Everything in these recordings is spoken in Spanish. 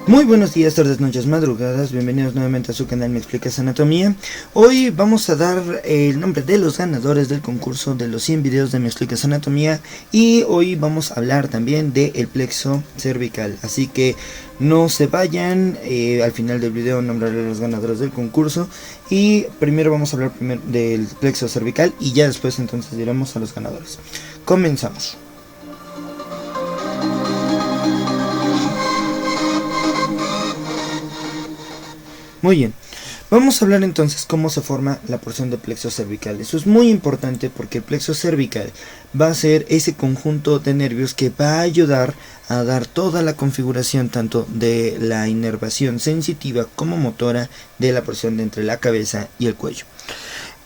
Muy buenos días, tardes, noches, madrugadas, bienvenidos nuevamente a su canal Me Explicas Anatomía. Hoy vamos a dar el nombre de los ganadores del concurso de los 100 videos de Me Explicas Anatomía. Y hoy vamos a hablar también del plexo cervical, así que no se vayan, al final del video nombraré a los ganadores del concurso. Y primero vamos a hablar del plexo cervical y ya después entonces diremos a los ganadores. Comenzamos. Muy bien, vamos a hablar entonces cómo se forma la porción de plexo cervical. Eso es muy importante porque el plexo cervical va a ser ese conjunto de nervios que va a ayudar a dar toda la configuración tanto de la inervación sensitiva como motora de la porción de entre la cabeza y el cuello.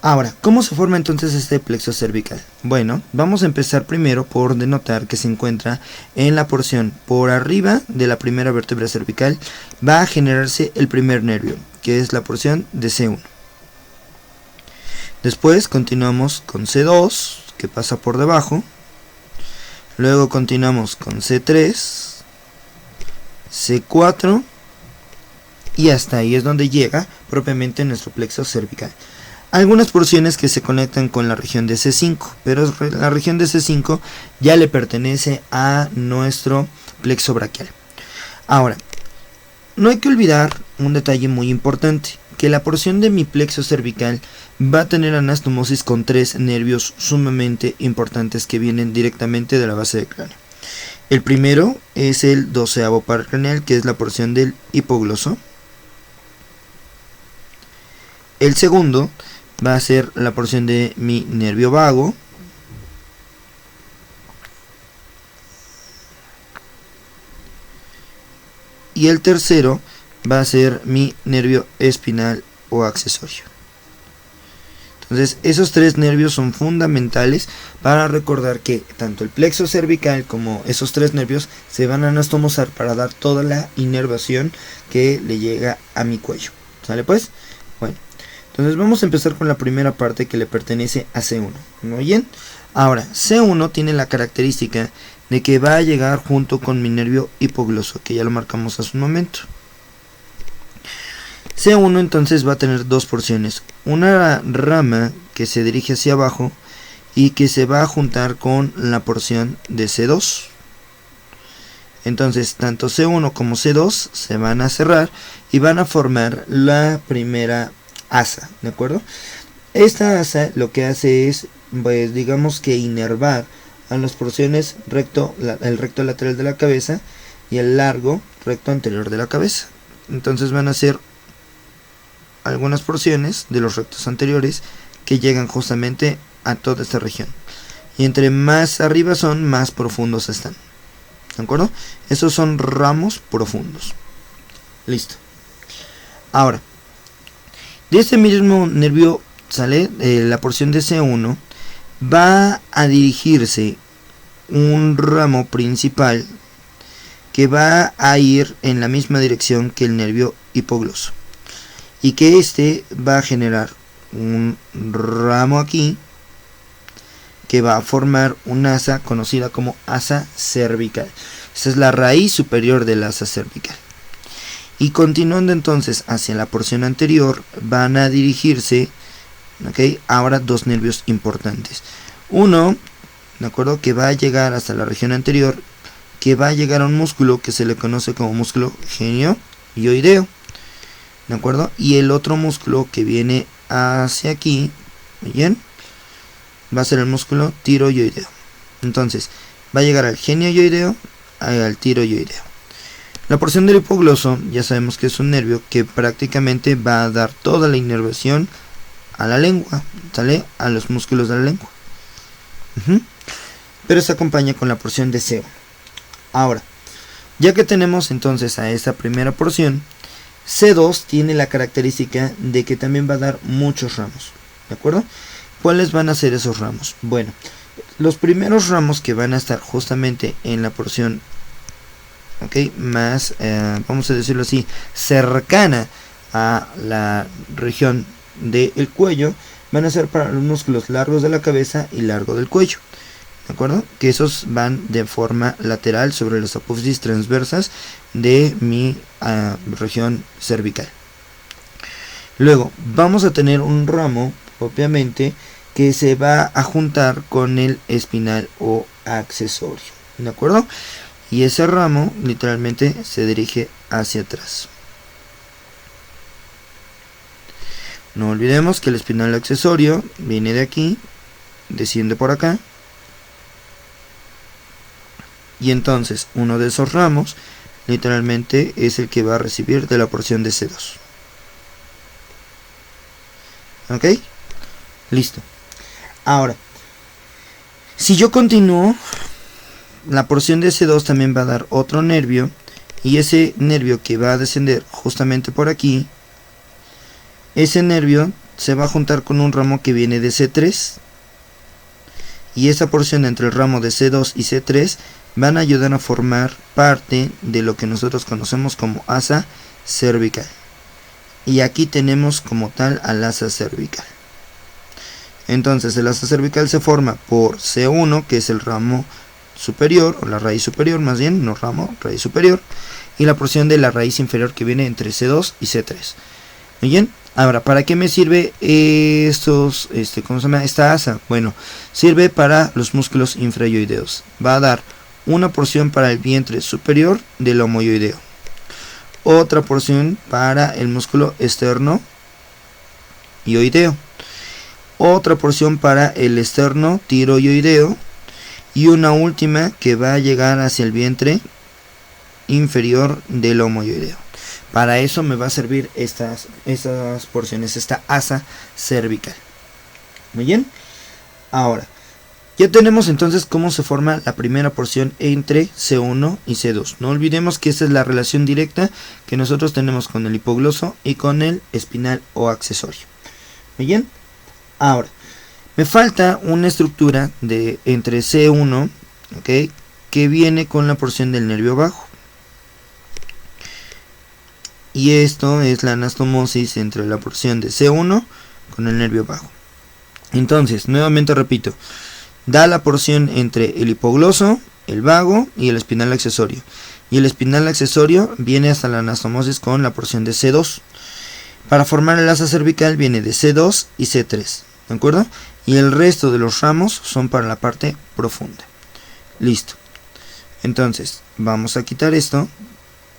Ahora, ¿cómo se forma entonces este plexo cervical? Bueno, vamos a empezar primero por denotar que se encuentra en la porción por arriba de la primera vértebra cervical. Va a generarse el primer nervio, que es la porción de C1. Después continuamos con C2, que pasa por debajo. Luego continuamos con C3, C4 y hasta ahí es donde llega propiamente nuestro plexo cervical. Algunas porciones que se conectan con la región de C5, pero la región de C5 ya le pertenece a nuestro plexo braquial. Ahora, no hay que olvidar un detalle muy importante, que la porción de mi plexo cervical va a tener anastomosis con tres nervios sumamente importantes que vienen directamente de la base del cráneo. El primero es el 12avo par craneal, que es la porción del hipogloso. El segundo va a ser la porción de mi nervio vago. Y el tercero va a ser mi nervio espinal o accesorio. Entonces, esos tres nervios son fundamentales para recordar que tanto el plexo cervical como esos tres nervios se van a anastomosar para dar toda la inervación que le llega a mi cuello. ¿Sale pues? Bueno. Entonces vamos a empezar con la primera parte que le pertenece a C1. ¿Muy bien? Ahora, C1 tiene la característica de que va a llegar junto con mi nervio hipogloso, que ya lo marcamos hace un momento. C1 entonces va a tener dos porciones. Una rama que se dirige hacia abajo y que se va a juntar con la porción de C2. Entonces tanto C1 como C2 se van a cerrar y van a formar la primera asa, ¿de acuerdo? Esta asa lo que hace es, pues digamos que inervar a las porciones el recto lateral de la cabeza y el largo recto anterior de la cabeza. Entonces van a ser algunas porciones de los rectos anteriores que llegan justamente a toda esta región. Y entre más arriba son, más profundos están. ¿De acuerdo? Esos son ramos profundos. Listo. Ahora, de este mismo nervio sale la porción de C1, va a dirigirse un ramo principal que va a ir en la misma dirección que el nervio hipogloso y que este va a generar un ramo aquí que va a formar una asa conocida como asa cervical. Esa es la raíz superior del asa cervical. Y continuando entonces hacia la porción anterior, van a dirigirse, ¿okay? Ahora dos nervios importantes. Uno, ¿de acuerdo? Que va a llegar hasta la región anterior, que va a llegar a un músculo que se le conoce como músculo genioideo, ¿de acuerdo? Y el otro músculo que viene hacia aquí, ¿bien? Va a ser el músculo tiroideo. Entonces, va a llegar al genioideo, al tiroideo. La porción del hipogloso ya sabemos que es un nervio que prácticamente va a dar toda la inervación a la lengua, ¿sale? A los músculos de la lengua. Pero se acompaña con la porción de C1. Ahora, ya que tenemos entonces a esta primera porción, C2 tiene la característica de que también va a dar muchos ramos, ¿de acuerdo? ¿Cuáles van a ser esos ramos? Bueno, los primeros ramos que van a estar justamente en la porción más, vamos a decirlo así, cercana a la región del cuello, van a ser para los músculos largos de la cabeza y largo del cuello. ¿de acuerdo? Que esos van de forma lateral sobre las apófisis transversas de mi región cervical. Luego vamos a tener un ramo propiamente que se va a juntar con el espinal o accesorio, ¿de acuerdo? Y ese ramo literalmente se dirige hacia atrás. No olvidemos que el espinal accesorio viene de aquí, desciende por acá, y entonces uno de esos ramos literalmente es el que va a recibir de la porción de C2. ¿Ok? Listo. Ahora, si yo continúo, la porción de C2 también va a dar otro nervio, y ese nervio que va a descender justamente por aquí, ese nervio se va a juntar con un ramo que viene de C3, y esa porción entre el ramo de C2 y C3 van a ayudar a formar parte de lo que nosotros conocemos como asa cervical. Y aquí tenemos como tal al asa cervical. Entonces el asa cervical se forma por C1, que es el ramo superior, o la raíz superior más bien, no ramo, raíz superior, y la porción de la raíz inferior que viene entre C2 y C3. Muy bien. Ahora, ¿para qué me sirve ¿cómo se llama? Esta asa? Bueno, sirve para los músculos infrayoideos. Va a dar una porción para el vientre superior del homoyoideo, otra porción para el músculo externo ioideo, otra porción para el externo tiroideo, y una última que va a llegar hacia el vientre inferior del homoyoideo. Para eso me va a servir estas porciones, esta asa cervical. Muy bien. Ahora, ya tenemos entonces cómo se forma la primera porción entre C1 y C2. No olvidemos que esta es la relación directa que nosotros tenemos con el hipogloso y con el espinal o accesorio. Muy bien. Ahora, me falta una estructura de entre C1, ¿ok?, que viene con la porción del nervio bajo. Y esto es la anastomosis entre la porción de C1 con el nervio bajo. Entonces, nuevamente repito, da la porción entre el hipogloso, el vago y el espinal accesorio. Y el espinal accesorio viene hasta la anastomosis con la porción de C2. Para formar el asa cervical viene de C2 y C3, ¿de acuerdo? Y el resto de los ramos son para la parte profunda. Listo. Entonces, vamos a quitar esto.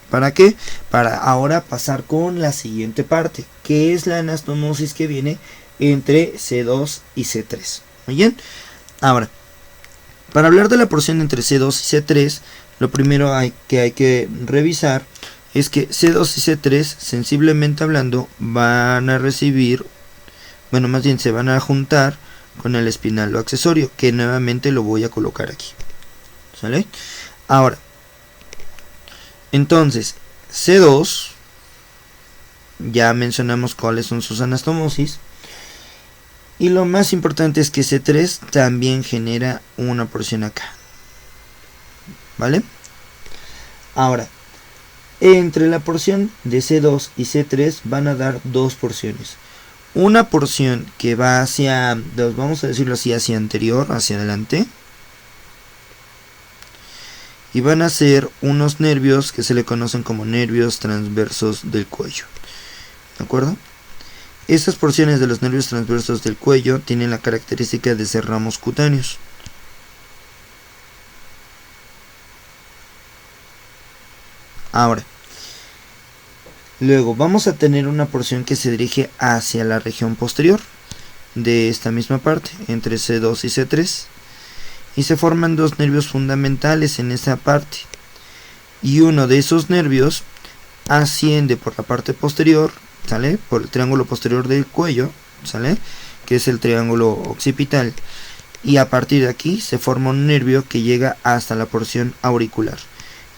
¿Para qué? Para ahora pasar con la siguiente parte, que es la anastomosis que viene entre C2 y C3. Muy bien. Ahora, para hablar de la porción entre C2 y C3, lo primero que hay que revisar es que C2 y C3, sensiblemente hablando, van a recibir, bueno, más bien se van a juntar con el espinal o accesorio, que nuevamente lo voy a colocar aquí. ¿Sale? Ahora, entonces, C2, ya mencionamos cuáles son sus anastomosis. Y lo más importante es que C3 también genera una porción acá. ¿Vale? Ahora, entre la porción de C2 y C3 van a dar dos porciones. Una porción que va hacia, vamos a decirlo así, hacia anterior, hacia adelante. Y van a ser unos nervios que se le conocen como nervios transversos del cuello. ¿De acuerdo? Estas porciones de los nervios transversos del cuello tienen la característica de ser ramos cutáneos. Ahora, luego vamos a tener una porción que se dirige hacia la región posterior de esta misma parte, entre C2 y C3. Y se forman dos nervios fundamentales en esa parte. Y uno de esos nervios asciende por la parte posterior, ¿sale? Por el triángulo posterior del cuello, ¿sale? Que es el triángulo occipital. Y a partir de aquí se forma un nervio que llega hasta la porción auricular.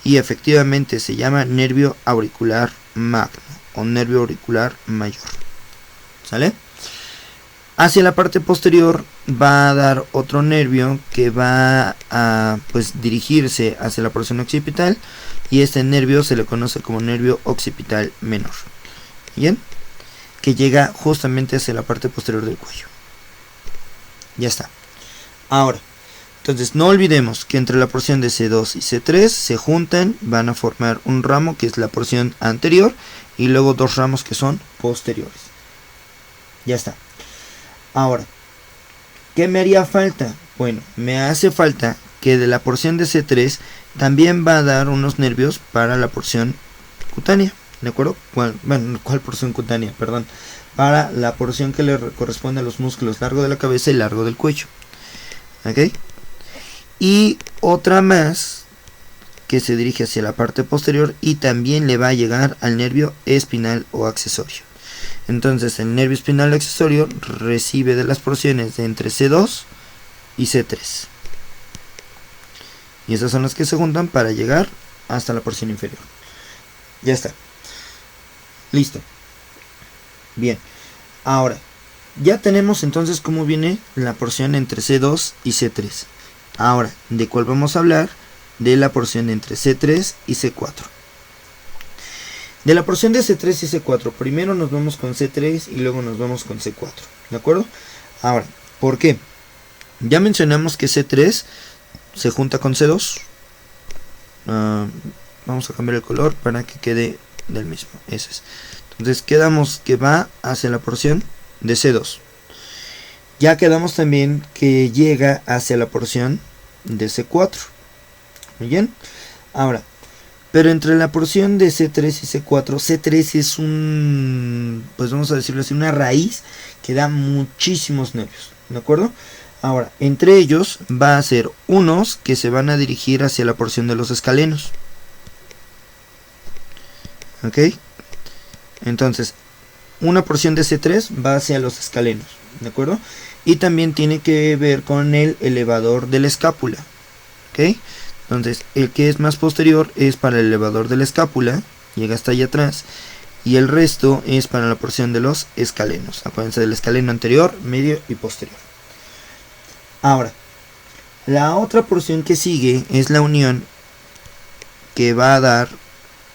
Y efectivamente se llama nervio auricular magno o nervio auricular mayor. ¿Sale? Hacia la parte posterior va a dar otro nervio que va a dirigirse hacia la porción occipital, y este nervio se le conoce como nervio occipital menor. ¿Bien? Que llega justamente hacia la parte posterior del cuello. Ya está. Ahora, Entonces no olvidemos que entre la porción de C2 y C3 se juntan, van a formar un ramo que es la porción anterior y luego dos ramos que son posteriores. Ya está. Ahora, ¿qué me haría falta? Bueno, me hace falta que de la porción de C3 también va a dar unos nervios para la porción cutánea, ¿de acuerdo? ¿Cuál porción cutánea? Perdón. Para la porción que le corresponde a los músculos largo de la cabeza y largo del cuello. ¿Ok? Y otra más que se dirige hacia la parte posterior y también le va a llegar al nervio espinal o accesorio. Entonces el nervio espinal accesorio recibe de las porciones de entre C2 y C3. Y esas son las que se juntan para llegar hasta la porción inferior. Ya está. Listo. Bien. Ahora, ya tenemos entonces cómo viene la porción entre C2 y C3. Ahora, ¿de cuál vamos a hablar? De la porción entre C3 y C4. De la porción de C3 y C4, primero nos vamos con C3 y luego nos vamos con C4. ¿De acuerdo? Ahora, ¿por qué? Ya mencionamos que C3 se junta con C2. Vamos a cambiar el color para que quede del mismo. Ese es. Entonces quedamos que va hacia la porción de C2. Ya quedamos también que llega hacia la porción de C4. Muy bien. Ahora, pero entre la porción de C3 y C4, C3 es pues vamos a decirlo así, una raíz que da muchísimos nervios. ¿De acuerdo? Ahora, entre ellos va a ser unos que se van a dirigir hacia la porción de los escalenos. ¿Ok? Entonces, una porción de C3 va hacia los escalenos, ¿de acuerdo? Y también tiene que ver con el elevador de la escápula, ¿ok? Entonces, el que es más posterior es para el elevador de la escápula, llega hasta allá atrás, y el resto es para la porción de los escalenos. Acuérdense del escaleno anterior, medio y posterior. Ahora, la otra porción que sigue es la unión que va a dar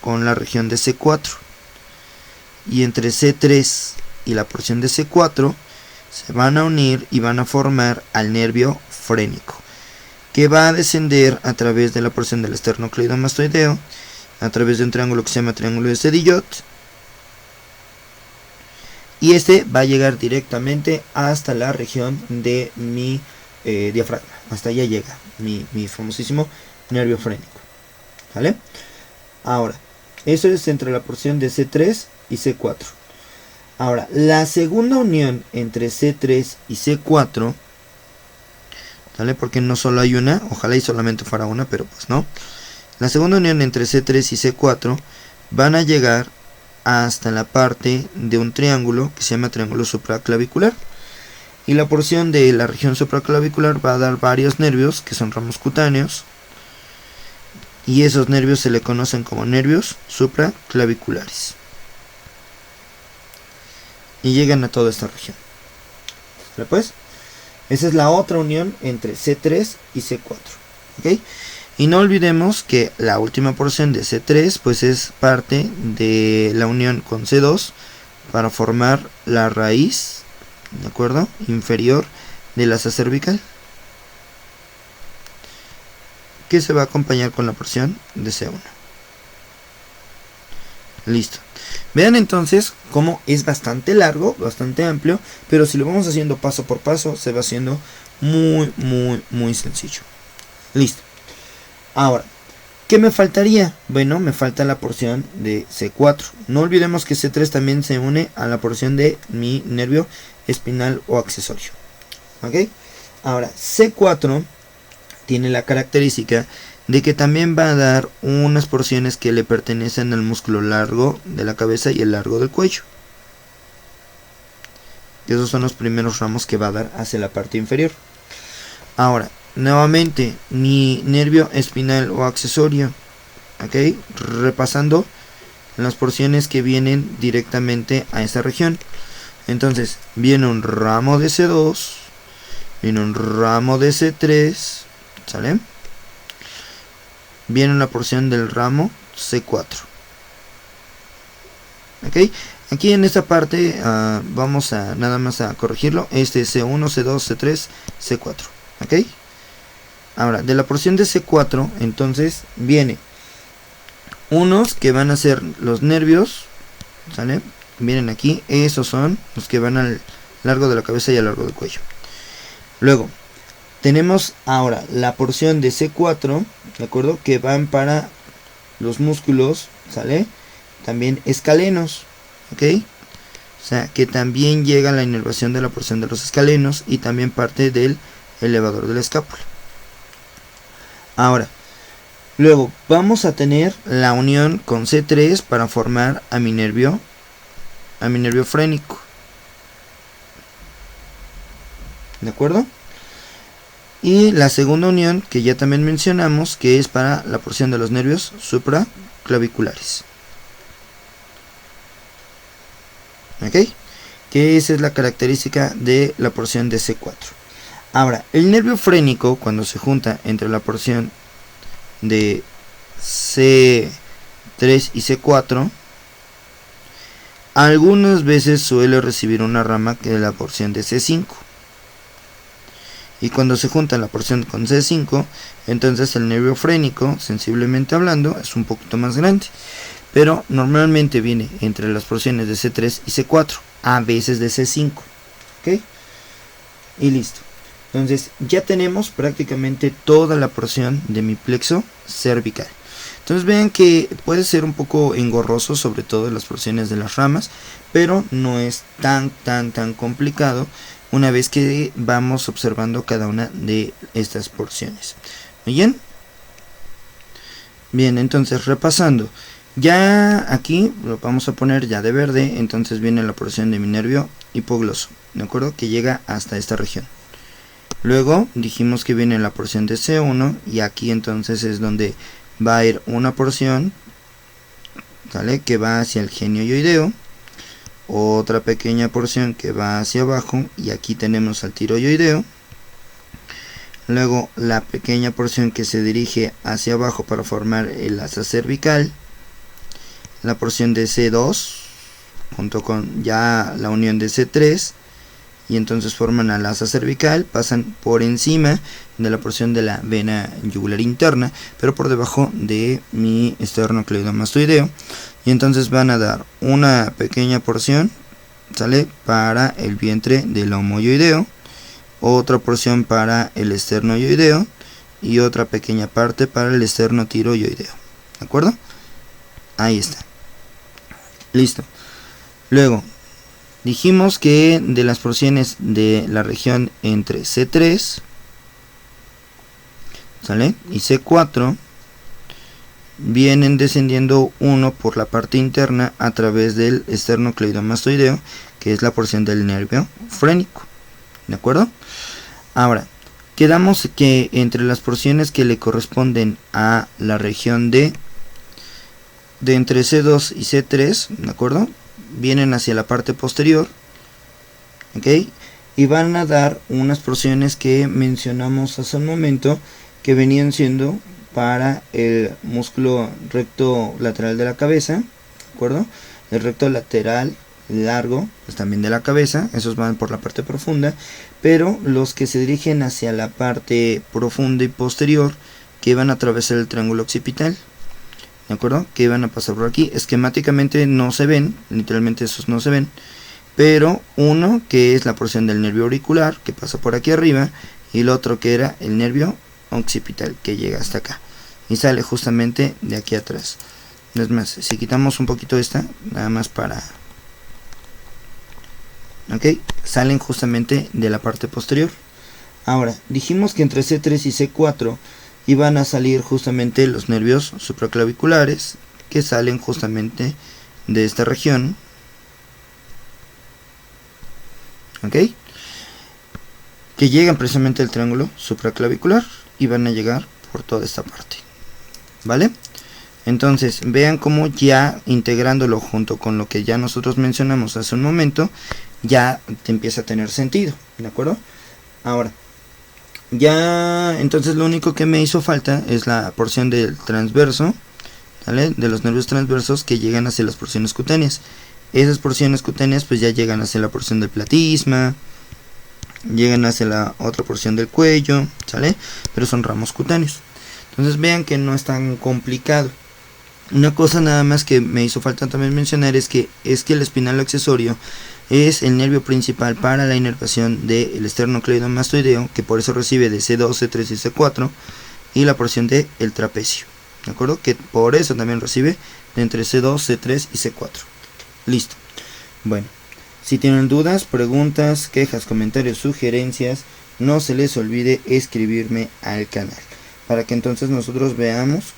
con la región de C4. Y entre C3 y la porción de C4 se van a unir y van a formar al nervio frénico, que va a descender a través de la porción del esternocleidomastoideo, a través de un triángulo que se llama triángulo de Sedillot, y este va a llegar directamente hasta la región de mi diafragma. Hasta allá llega mi famosísimo nervio frénico. ¿Vale? Ahora, eso es entre la porción de C3 y C4. Ahora, la segunda unión entre C3 y C4, ¿vale? Porque no solo hay una, ojalá y solamente fuera una, pero pues no. La segunda unión entre C3 y C4 van a llegar hasta la parte de un triángulo que se llama triángulo supraclavicular. Y la porción de la región supraclavicular va a dar varios nervios que son ramos cutáneos. Y esos nervios se le conocen como nervios supraclaviculares. Y llegan a toda esta región. ¿Vale pues? Esa es la otra unión entre C3 y C4. ¿Ok? Y no olvidemos que la última porción de C3 pues es parte de la unión con C2 para formar la raíz, ¿de acuerdo?, inferior del asa cervical, que se va a acompañar con la porción de C1. Listo. Vean entonces cómo es bastante largo, bastante amplio, pero si lo vamos haciendo paso por paso se va haciendo muy sencillo. Listo. Ahora, ¿qué me faltaría? Bueno, me falta la porción de C4. No olvidemos que C3 también se une a la porción de mi nervio espinal o accesorio. ¿Ok? Ahora, C4 tiene la característica de que también va a dar unas porciones que le pertenecen al músculo largo de la cabeza y el largo del cuello. Y esos son los primeros ramos que va a dar hacia la parte inferior. Ahora, nuevamente, mi nervio espinal o accesorio, ¿ok? Repasando las porciones que vienen directamente a esa región. Entonces, viene un ramo de C2, viene un ramo de C3, ¿sale? Viene una porción del ramo C4. ¿Ok? Aquí en esta parte vamos a nada más a corregirlo. Este es C1, C2, C3, C4. ¿Ok? Ahora, de la porción de C4, entonces viene unos que van a ser los nervios, ¿sale? Vienen aquí, esos son los que van al largo de la cabeza y al largo del cuello. Luego, tenemos ahora la porción de C4, ¿de acuerdo? Que van para los músculos, ¿sale? También escalenos, ¿ok? O sea, que también llega la inervación de la porción de los escalenos y también parte del elevador de la escápula. Ahora, luego vamos a tener la unión con C3 para formar a mi nervio frénico. ¿De acuerdo? Y la segunda unión, que ya también mencionamos, que es para la porción de los nervios supraclaviculares. ¿Ok? Que esa es la característica de la porción de C4. Ahora, el nervio frénico, cuando se junta entre la porción de C3 y C4, algunas veces suele recibir una rama que es la porción de C5. Y cuando se junta la porción con C5, entonces el nervio frénico, sensiblemente hablando, es un poquito más grande. Pero normalmente viene entre las porciones de C3 y C4, a veces de C5. ¿Ok? Y listo. Entonces ya tenemos prácticamente toda la porción de mi plexo cervical. Entonces vean que puede ser un poco engorroso, sobre todo en las porciones de las ramas, pero no es tan complicado una vez que vamos observando cada una de estas porciones. ¿Muy bien? Bien, entonces repasando. Ya aquí lo vamos a poner ya de verde, entonces viene la porción de mi nervio hipogloso, ¿de acuerdo? Que llega hasta esta región. Luego dijimos que viene la porción de C1 y aquí entonces es donde va a ir una porción, ¿sale? Que va hacia el genio yoideo, otra pequeña porción que va hacia abajo y aquí tenemos al tiroyoideo. Luego la pequeña porción que se dirige hacia abajo para formar el asa cervical, la porción de C2 junto con ya la unión de C3 y entonces forman al asa cervical, pasan por encima de la porción de la vena yugular interna, pero por debajo de mi esternocleidomastoideo, y entonces van a dar una pequeña porción, ¿sale? Para el vientre del homoyoideo, otra porción para el esternoyoideo y otra pequeña parte para el esternotiroyoideo, ¿de acuerdo? Ahí está. Listo. Luego dijimos que de las porciones de la región entre C3, ¿sale? Y C4 vienen descendiendo uno por la parte interna a través del esternocleidomastoideo, que es la porción del nervio frénico, ¿de acuerdo? Ahora, quedamos que entre las porciones que le corresponden a la región de entre C2 y C3, ¿de acuerdo? Vienen hacia la parte posterior, ¿ok? Y van a dar unas porciones que mencionamos hace un momento, que venían siendo para el músculo recto lateral de la cabeza, ¿de acuerdo? El recto lateral largo, pues también de la cabeza, esos van por la parte profunda, pero los que se dirigen hacia la parte profunda y posterior, que van a atravesar el triángulo occipital, ¿de acuerdo? Que van a pasar por aquí. Esquemáticamente no se ven, literalmente esos no se ven, pero uno que es la porción del nervio auricular, que pasa por aquí arriba, y el otro que era el nervio occipital, que llega hasta acá y sale justamente de aquí atrás. Es más, si quitamos un poquito esta, nada más para... ok, salen justamente de la parte posterior. Ahora, dijimos que entre C3 y C4 iban a salir justamente los nervios supraclaviculares, que salen justamente de esta región, ok, que llegan precisamente al triángulo supraclavicular y van a llegar por toda esta parte, ¿vale? Entonces vean cómo ya integrándolo junto con lo que ya nosotros mencionamos hace un momento, ya te empieza a tener sentido, ¿de acuerdo? Ahora, ya entonces lo único que me hizo falta es la porción del transverso, ¿vale? De los nervios transversos que llegan hacia las porciones cutáneas. Esas porciones cutáneas pues ya llegan hacia la porción del platisma, llegan hacia la otra porción del cuello, ¿sale? Pero son ramos cutáneos. Entonces vean que no es tan complicado. Una cosa nada más que me hizo falta también mencionar es que el espinal accesorio es el nervio principal para la inervación del esternocleidomastoideo, que por eso recibe de C2, C3 y C4, y la porción del trapecio, ¿de acuerdo? Que por eso también recibe de entre C2, C3 y C4. Listo. Bueno, si tienen dudas, preguntas, quejas, comentarios, sugerencias, no se les olvide escribirme al canal, para que entonces nosotros veamos,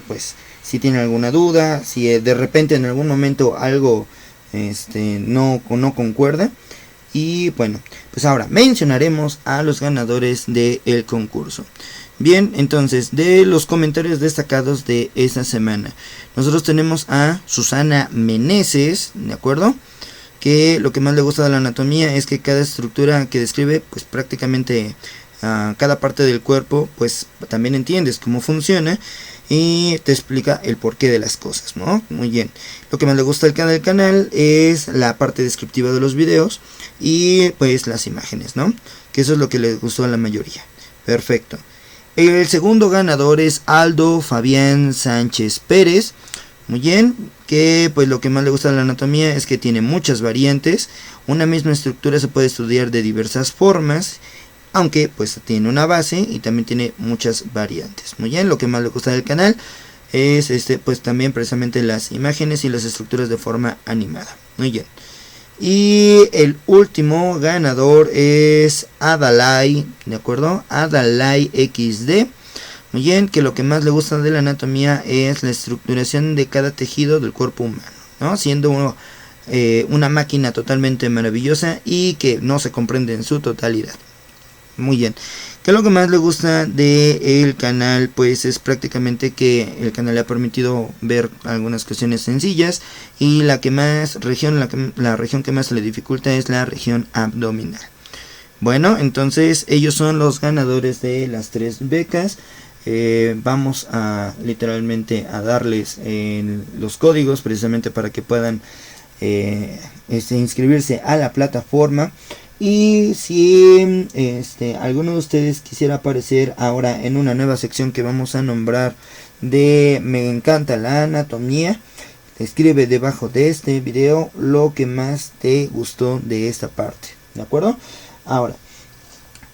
pues, si tienen alguna duda, si de repente en algún momento algo no concuerda. Y bueno, pues ahora mencionaremos a los ganadores del concurso. Bien, entonces, de los comentarios destacados de esta semana, nosotros tenemos a Susana Meneses, ¿de acuerdo? Que lo que más le gusta de la anatomía es que cada estructura que describe, pues prácticamente cada parte del cuerpo, pues también entiendes cómo funciona y te explica el porqué de las cosas, ¿no? Muy bien. Lo que más le gusta del canal es la parte descriptiva de los videos y pues las imágenes, ¿no? Que eso es lo que le gustó a la mayoría. Perfecto. El segundo ganador es Aldo Fabián Sánchez Pérez. Muy bien, que pues lo que más le gusta de la anatomía es que tiene muchas variantes. Una misma estructura se puede estudiar de diversas formas, aunque pues tiene una base y también tiene muchas variantes. Muy bien, lo que más le gusta del canal es pues también precisamente las imágenes y las estructuras de forma animada. Muy bien. Y el último ganador es Adalai, ¿de acuerdo? Adalai XD. Muy bien, que lo que más le gusta de la anatomía es la estructuración de cada tejido del cuerpo humano, ¿no? Siendo una máquina totalmente maravillosa y que no se comprende en su totalidad. Muy bien, que lo que más le gusta del canal pues es prácticamente que el canal le ha permitido ver algunas cuestiones sencillas y la región que más le dificulta es la región abdominal. Bueno, entonces ellos son los ganadores de las 3 becas. Vamos a literalmente a darles los códigos precisamente para que puedan inscribirse a la plataforma. Y si alguno de ustedes quisiera aparecer ahora en una nueva sección que vamos a nombrar de Me encanta la anatomía, escribe debajo de este video lo que más te gustó de esta parte, ¿de acuerdo? Ahora,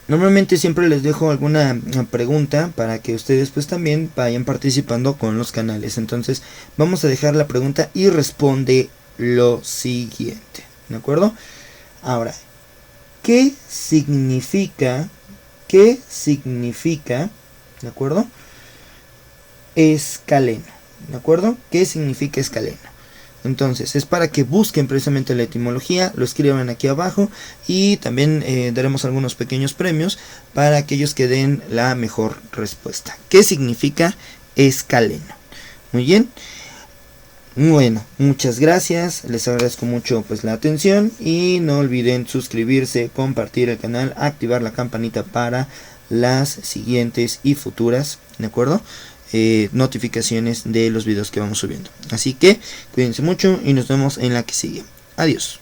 normalmente siempre les dejo alguna pregunta para que ustedes pues también vayan participando con los canales. Entonces vamos a dejar la pregunta y responde lo siguiente, ¿de acuerdo? Ahora, ¿qué significa, ¿de acuerdo? Escaleno, ¿de acuerdo? ¿Qué significa escaleno? Entonces, es para que busquen precisamente la etimología, lo escriban aquí abajo y también daremos algunos pequeños premios para aquellos que den la mejor respuesta. ¿Qué significa escaleno? Muy bien. Bueno, muchas gracias, les agradezco mucho pues la atención y no olviden suscribirse, compartir el canal, activar la campanita para las siguientes y futuras, ¿de acuerdo? Notificaciones de los videos que vamos subiendo. Así que cuídense mucho y nos vemos en la que sigue. Adiós.